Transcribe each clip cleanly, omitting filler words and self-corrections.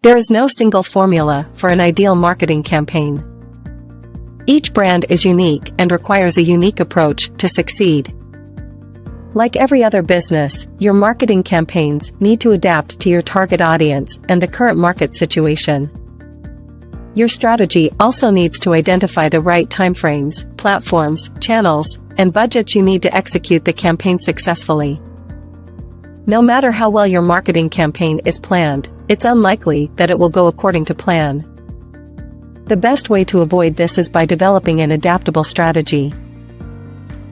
There is no single formula for an ideal marketing campaign. Each brand is unique and requires a unique approach to succeed. Like every other business, your marketing campaigns need to adapt to your target audience and the current market situation. Your strategy also needs to identify the right timeframes, platforms, channels, and budgets you need to execute the campaign successfully. No matter how well your marketing campaign is planned, it's unlikely that it will go according to plan. The best way to avoid this is by developing an adaptable strategy.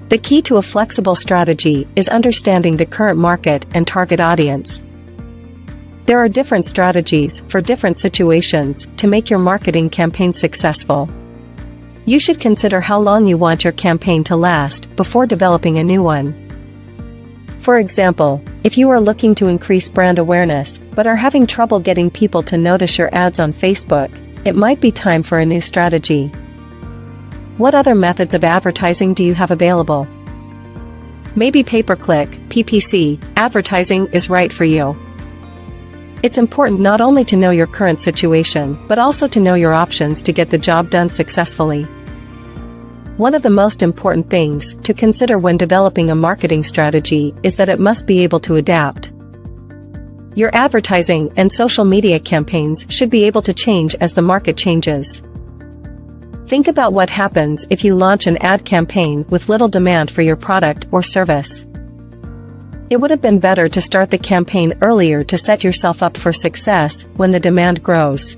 The key to a flexible strategy is understanding the current market and target audience. There are different strategies for different situations to make your marketing campaign successful. You should consider how long you want your campaign to last before developing a new one. For example, if you are looking to increase brand awareness but are having trouble getting people to notice your ads on Facebook, it might be time for a new strategy. What other methods of advertising do you have available? Maybe pay-per-click, PPC, advertising is right for you. It's important not only to know your current situation, but also to know your options to get the job done successfully. One of the most important things to consider when developing a marketing strategy is that it must be able to adapt. Your advertising and social media campaigns should be able to change as the market changes. Think about what happens if you launch an ad campaign with little demand for your product or service. It would have been better to start the campaign earlier to set yourself up for success when the demand grows.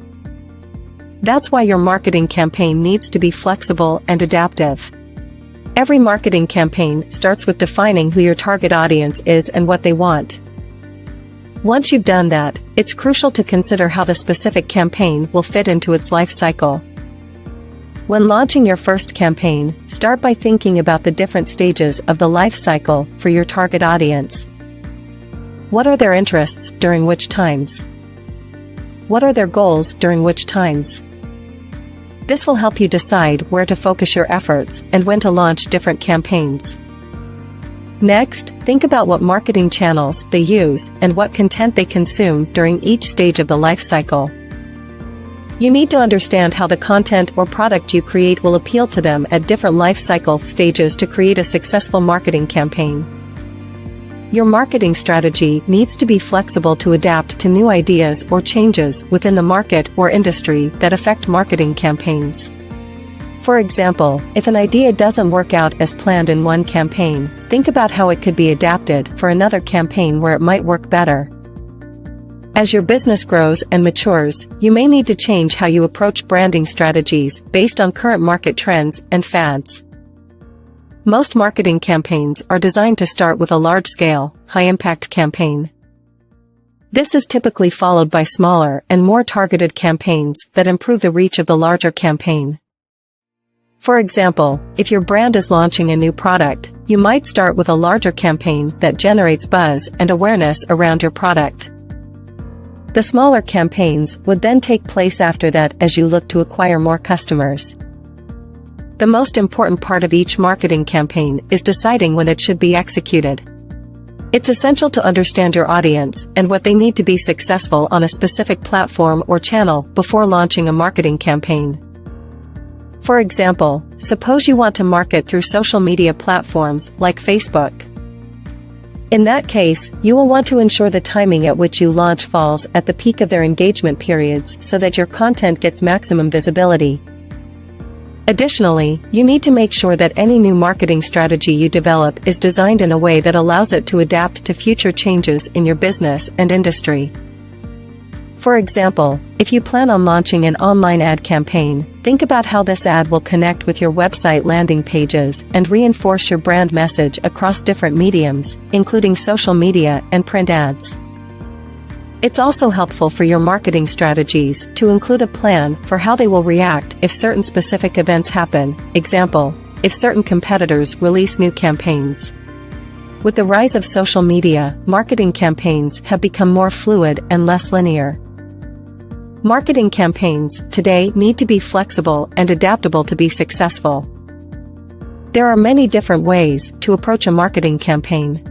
That's why your marketing campaign needs to be flexible and adaptive. Every marketing campaign starts with defining who your target audience is and what they want. Once you've done that, it's crucial to consider how the specific campaign will fit into its life cycle. When launching your first campaign, start by thinking about the different stages of the life cycle for your target audience. What are their interests during which times? What are their goals during which times? This will help you decide where to focus your efforts and when to launch different campaigns. Next, think about what marketing channels they use and what content they consume during each stage of the life cycle. You need to understand how the content or product you create will appeal to them at different life cycle stages to create a successful marketing campaign. Your marketing strategy needs to be flexible to adapt to new ideas or changes within the market or industry that affect marketing campaigns. For example, if an idea doesn't work out as planned in one campaign, think about how it could be adapted for another campaign where it might work better. As your business grows and matures, you may need to change how you approach branding strategies based on current market trends and fads. Most marketing campaigns are designed to start with a large-scale, high-impact campaign. This is typically followed by smaller and more targeted campaigns that improve the reach of the larger campaign. For example, if your brand is launching a new product, you might start with a larger campaign that generates buzz and awareness around your product. The smaller campaigns would then take place after that as you look to acquire more customers. The most important part of each marketing campaign is deciding when it should be executed. It's essential to understand your audience and what they need to be successful on a specific platform or channel before launching a marketing campaign. For example, suppose you want to market through social media platforms like Facebook. In that case, you will want to ensure the timing at which you launch falls at the peak of their engagement periods so that your content gets maximum visibility. Additionally, you need to make sure that any new marketing strategy you develop is designed in a way that allows it to adapt to future changes in your business and industry. For example, if you plan on launching an online ad campaign, think about how this ad will connect with your website landing pages and reinforce your brand message across different mediums, including social media and print ads. It's also helpful for your marketing strategies to include a plan for how they will react if certain specific events happen. Example, if certain competitors release new campaigns. With the rise of social media, marketing campaigns have become more fluid and less linear. Marketing campaigns today need to be flexible and adaptable to be successful. There are many different ways to approach a marketing campaign.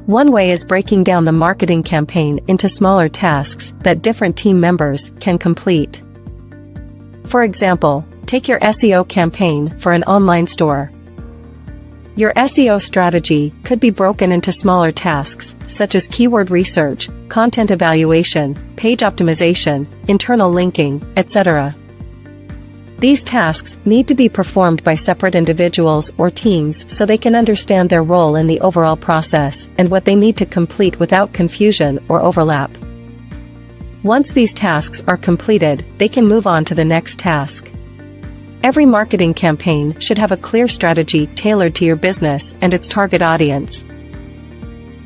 One way is breaking down the marketing campaign into smaller tasks that different team members can complete. For example, take your SEO campaign for an online store. Your SEO strategy could be broken into smaller tasks, such as keyword research, content evaluation, page optimization, internal linking, etc. These tasks need to be performed by separate individuals or teams so they can understand their role in the overall process and what they need to complete without confusion or overlap. Once these tasks are completed, they can move on to the next task. Every marketing campaign should have a clear strategy tailored to your business and its target audience.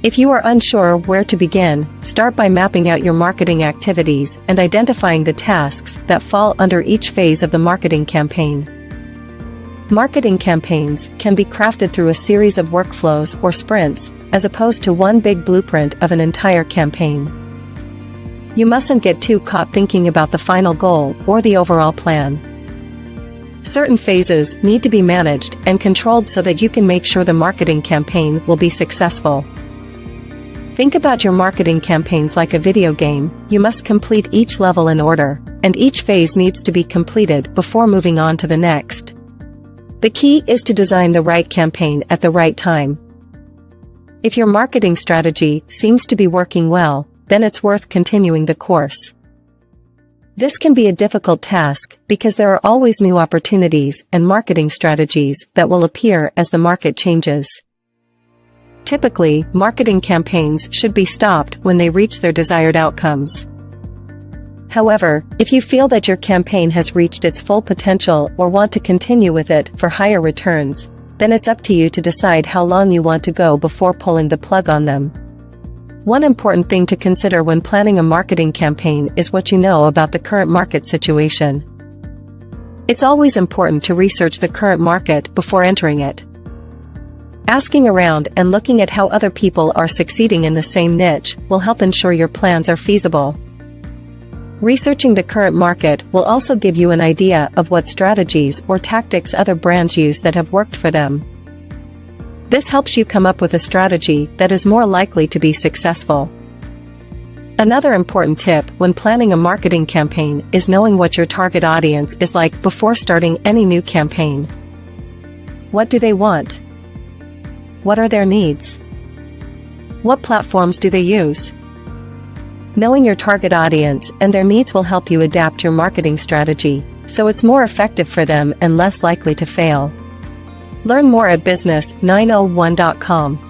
If you are unsure where to begin, start by mapping out your marketing activities and identifying the tasks that fall under each phase of the marketing campaign. Marketing campaigns can be crafted through a series of workflows or sprints, as opposed to one big blueprint of an entire campaign. You mustn't get too caught thinking about the final goal or the overall plan. Certain phases need to be managed and controlled so that you can make sure the marketing campaign will be successful. Think about your marketing campaigns like a video game. You must complete each level in order, and each phase needs to be completed before moving on to the next. The key is to design the right campaign at the right time. If your marketing strategy seems to be working well, then it's worth continuing the course. This can be a difficult task because there are always new opportunities and marketing strategies that will appear as the market changes. Typically, marketing campaigns should be stopped when they reach their desired outcomes. However, if you feel that your campaign has reached its full potential or want to continue with it for higher returns, then it's up to you to decide how long you want to go before pulling the plug on them. One important thing to consider when planning a marketing campaign is what you know about the current market situation. It's always important to research the current market before entering it. Asking around and looking at how other people are succeeding in the same niche will help ensure your plans are feasible. Researching the current market will also give you an idea of what strategies or tactics other brands use that have worked for them. This helps you come up with a strategy that is more likely to be successful. Another important tip when planning a marketing campaign is knowing what your target audience is like before starting any new campaign. What do they want? What are their needs? What platforms do they use? Knowing your target audience and their needs will help you adapt your marketing strategy, so it's more effective for them and less likely to fail. Learn more at business901.com.